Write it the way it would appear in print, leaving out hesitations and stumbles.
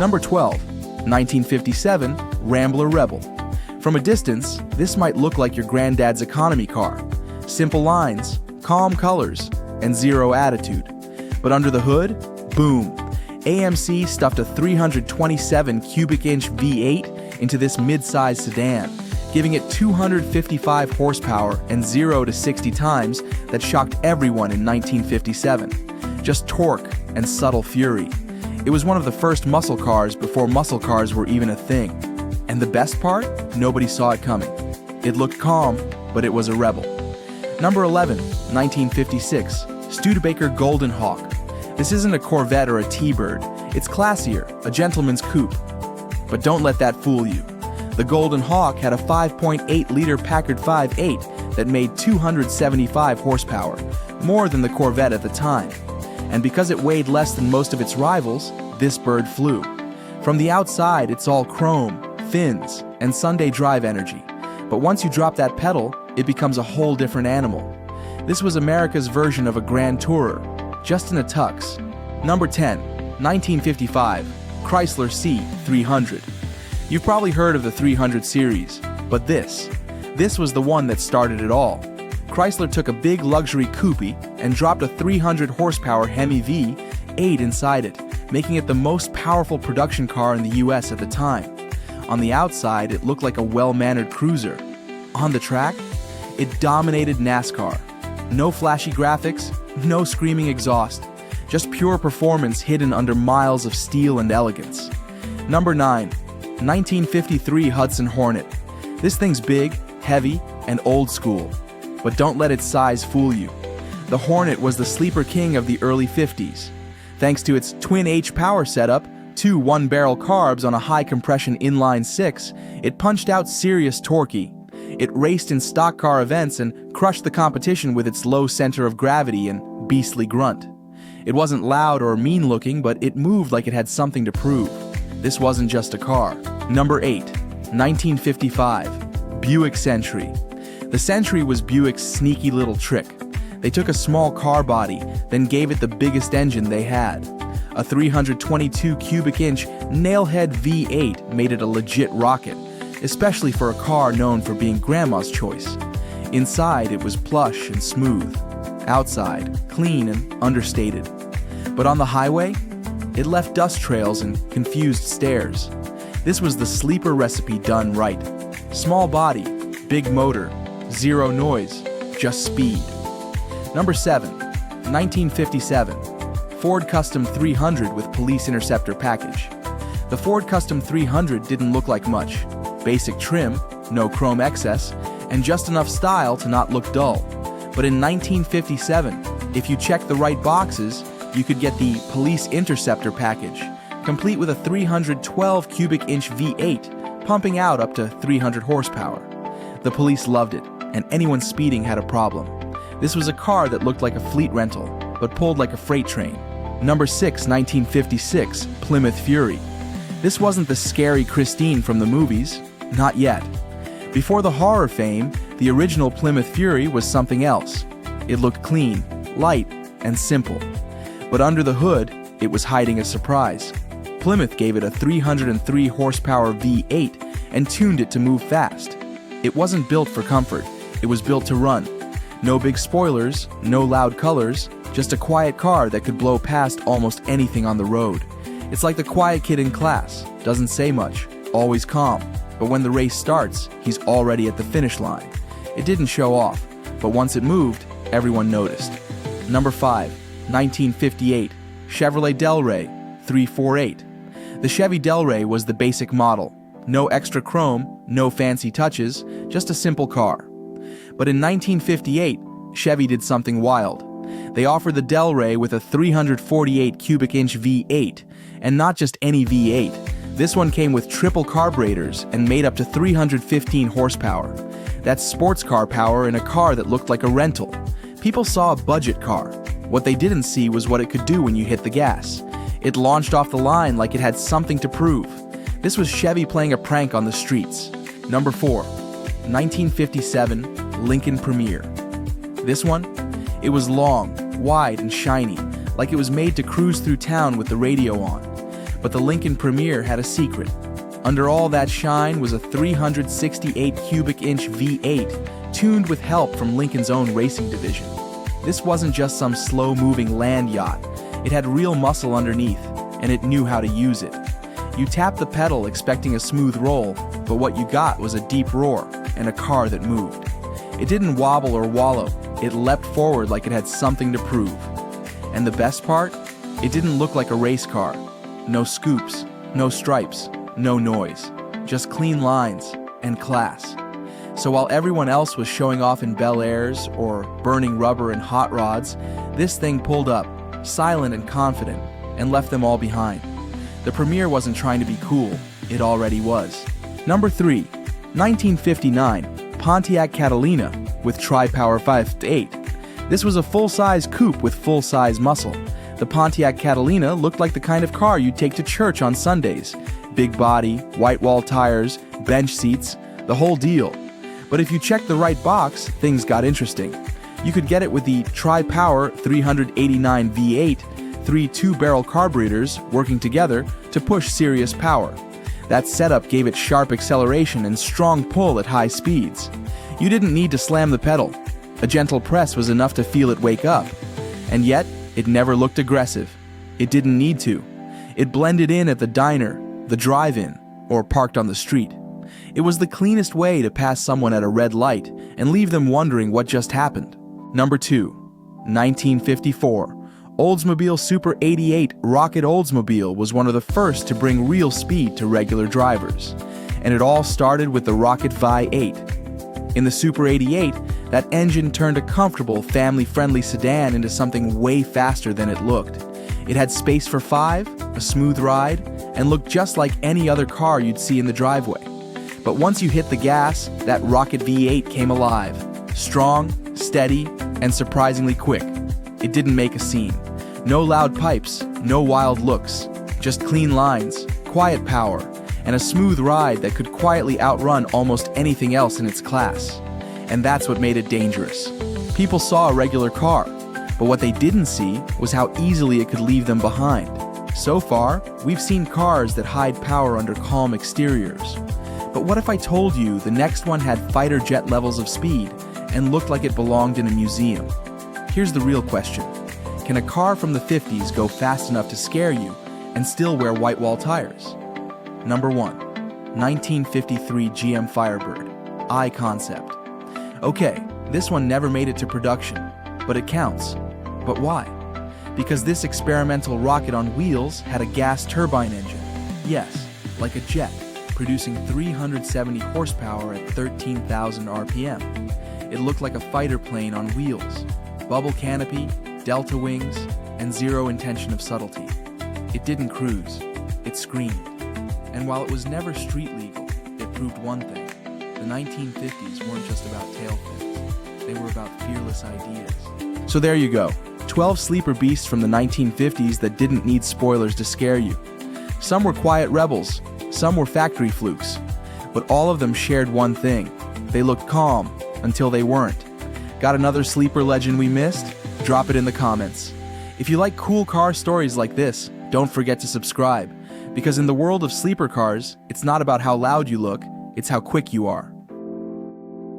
Number 12, 1957 Rambler Rebel. From a distance, this might look like your granddad's economy car. Simple lines, calm colors, and zero attitude. But under the hood, boom! AMC stuffed a 327 cubic inch V8 into this mid-size sedan, giving it 255 horsepower and 0 to 60 times that shocked everyone in 1957. Just torque and subtle fury. It was one of the first muscle cars before muscle cars were even a thing. And the best part? Nobody saw it coming. It looked calm, but it was a rebel. Number 11, 1956, Studebaker Golden Hawk. This isn't a Corvette or a T-Bird. It's classier, a gentleman's coupe. But don't let that fool you. The Golden Hawk had a 5.8-liter Packard 5.8 that made 275 horsepower, more than the Corvette at the time. And because it weighed less than most of its rivals, this bird flew. From the outside, it's all chrome, fins, and Sunday drive energy. But once you drop that pedal, it becomes a whole different animal. This was America's version of a Grand Tourer, just in a tux. Number 10, 1955, Chrysler C300. You've probably heard of the 300 series, but this was the one that started it all. Chrysler took a big luxury coupe and dropped a 300 horsepower Hemi V8 inside it, making it the most powerful production car in the US at the time. On the outside, it looked like a well-mannered cruiser. On the track, it dominated NASCAR. No flashy graphics, no screaming exhaust, just pure performance hidden under miles of steel and elegance. Number 9, 1953 Hudson Hornet. This thing's big, heavy, and old school. But don't let its size fool you. The Hornet was the sleeper king of the early 50s. Thanks to its twin-H power setup, 2 one-barrel carbs on a high-compression inline-6, it punched out serious torque. It raced in stock car events and crushed the competition with its low center of gravity and beastly grunt. It wasn't loud or mean-looking, but it moved like it had something to prove. This wasn't just a car. Number 8, 1955, Buick Century. The Century was Buick's sneaky little trick. They took a small car body, then gave it the biggest engine they had. A 322 cubic inch nailhead V8 made it a legit rocket, especially for a car known for being grandma's choice. Inside, it was plush and smooth. Outside, clean and understated. But on the highway, it left dust trails and confused stares. This was the sleeper recipe done right. Small body, big motor, zero noise, just speed. Number 7, 1957, Ford Custom 300 with Police Interceptor package. The Ford Custom 300 didn't look like much. Basic trim, no chrome excess, and just enough style to not look dull. But in 1957, if you checked the right boxes, you could get the Police Interceptor package, complete with a 312 cubic inch V8, pumping out up to 300 horsepower. The police loved it, and anyone speeding had a problem. This was a car that looked like a fleet rental, but pulled like a freight train. Number 6, 1956, Plymouth Fury. This wasn't the scary Christine from the movies, not yet. Before the horror fame, the original Plymouth Fury was something else. It looked clean, light, and simple. But under the hood, it was hiding a surprise. Plymouth gave it a 303 horsepower V8 and tuned it to move fast. It wasn't built for comfort, it was built to run. No big spoilers, no loud colors, just a quiet car that could blow past almost anything on the road. It's like the quiet kid in class, doesn't say much, always calm, but when the race starts, he's already at the finish line. It didn't show off, but once it moved, everyone noticed. Number 5, 1958, Chevrolet Del Rey 348. The Chevy Del Rey was the basic model. No extra chrome, no fancy touches, just a simple car. But in 1958, Chevy did something wild. They offered the Del Rey with a 348 cubic inch V8, and not just any V8. This one came with triple carburetors and made up to 315 horsepower. That's sports car power in a car that looked like a rental. People saw a budget car. What they didn't see was what it could do when you hit the gas. It launched off the line like it had something to prove. This was Chevy playing a prank on the streets. Number 4, 1957, Lincoln Premier. This one? It was long, wide, and shiny, like it was made to cruise through town with the radio on. But the Lincoln Premier had a secret. Under all that shine was a 368 cubic inch V8, tuned with help from Lincoln's own racing division. This wasn't just some slow-moving land yacht. It had real muscle underneath, and it knew how to use it. You tapped the pedal expecting a smooth roll, but what you got was a deep roar and a car that moved. It didn't wobble or wallow. It leapt forward like it had something to prove. And the best part? It didn't look like a race car. No scoops, no stripes, no noise. Just clean lines and class. So while everyone else was showing off in Bel Airs or burning rubber and hot rods, this thing pulled up, silent and confident, and left them all behind. The Premier wasn't trying to be cool, it already was. Number 3, 1959, Pontiac Catalina with tri-power 5.8. This was a full-size coupe with full-size muscle. The Pontiac Catalina looked like the kind of car you'd take to church on Sundays. Big body, white wall tires, bench seats, the whole deal. But if you checked the right box, things got interesting. You could get it with the tri-power 389 V8, 3 two-barrel carburetors working together to push serious power. That setup gave it sharp acceleration and strong pull at high speeds. You didn't need to slam the pedal. A gentle press was enough to feel it wake up. And yet, it never looked aggressive. It didn't need to. It blended in at the diner, the drive-in, or parked on the street. It was the cleanest way to pass someone at a red light and leave them wondering what just happened. Number 2, 1954. Oldsmobile Super 88 Rocket Oldsmobile was one of the first to bring real speed to regular drivers. And it all started with the Rocket Vi-8. In the Super 88, that engine turned a comfortable, family-friendly sedan into something way faster than it looked. It had space for 5, a smooth ride, and looked just like any other car you'd see in the driveway. But once you hit the gas, that Rocket V8 came alive. Strong, steady, and surprisingly quick. It didn't make a scene. No loud pipes, no wild looks. Just clean lines, quiet power, and a smooth ride that could quietly outrun almost anything else in its class. And that's what made it dangerous. People saw a regular car, but what they didn't see was how easily it could leave them behind. So far, we've seen cars that hide power under calm exteriors. But what if I told you the next one had fighter jet levels of speed and looked like it belonged in a museum? Here's the real question. Can a car from the 50s go fast enough to scare you and still wear white wall tires? Number 1, 1953 GM Firebird, I concept. Okay, this one never made it to production, but it counts. But why? Because this experimental rocket on wheels had a gas turbine engine. Yes, like a jet, producing 370 horsepower at 13,000 RPM. It looked like a fighter plane on wheels. Bubble canopy, delta wings, and zero intention of subtlety. It didn't cruise, it screamed. And while it was never street legal, it proved one thing. The 1950s weren't just about tail fins, they were about fearless ideas. So there you go, 12 sleeper beasts from the 1950s that didn't need spoilers to scare you. Some were quiet rebels, some were factory flukes, but all of them shared one thing. They looked calm until they weren't. Got another sleeper legend we missed? Drop it in the comments. If you like cool car stories like this, don't forget to subscribe, because in the world of sleeper cars, it's not about how loud you look, it's how quick you are.